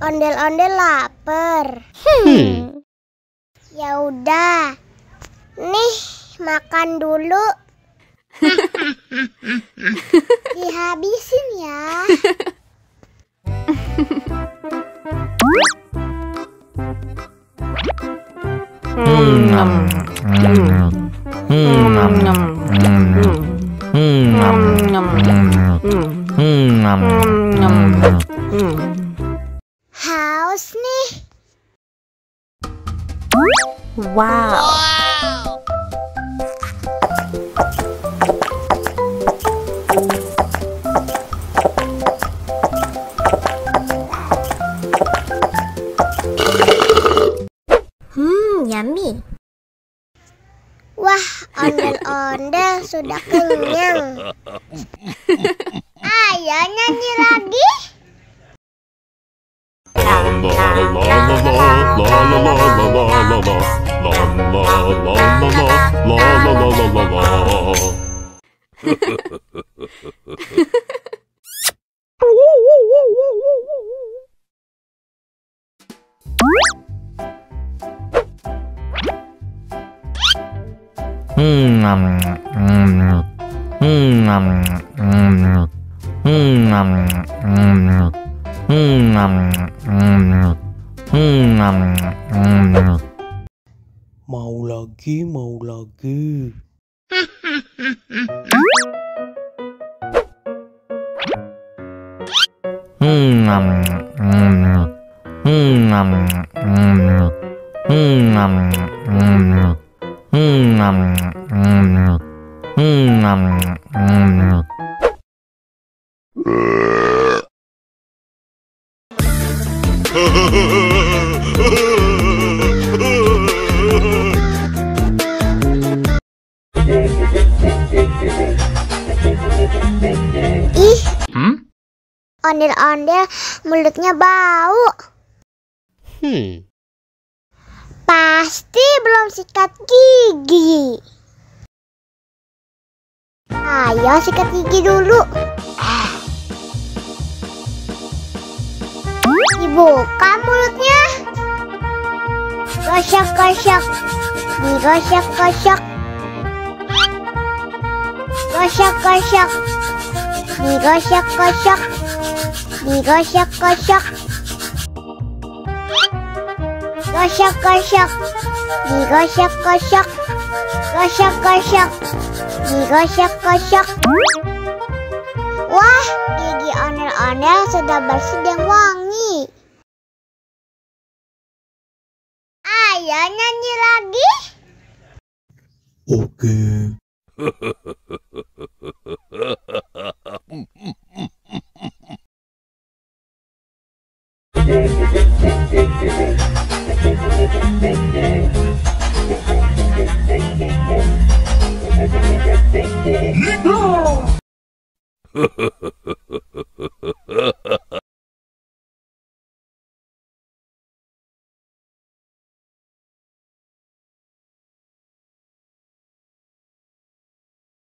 Ondel-ondel lapar. Ya udah. Nih, makan dulu. Dihabisin ya. Haus nih. Wow. Yummy. Wah, ondel-ondel sudah kenyang. Ayo nyanyi lagi. Mau lagi, mau lagi. Ih, ondel-ondel mulutnya bau. Pasti belum sikat gigi. Ayo sikat gigi dulu. Dibuka mulutnya. Gosok-gosok. Digosok-gosok. Gosok-gosok. Digosok-gosok. Digosok-gosok. Gosok-gosok. Digosok-gosok. Gosok-gosok. Digosok-gosok. Wah, gigi ondel-ondel sudah bersih dan wangi. Ayo nyanyi lagi. Oke. No!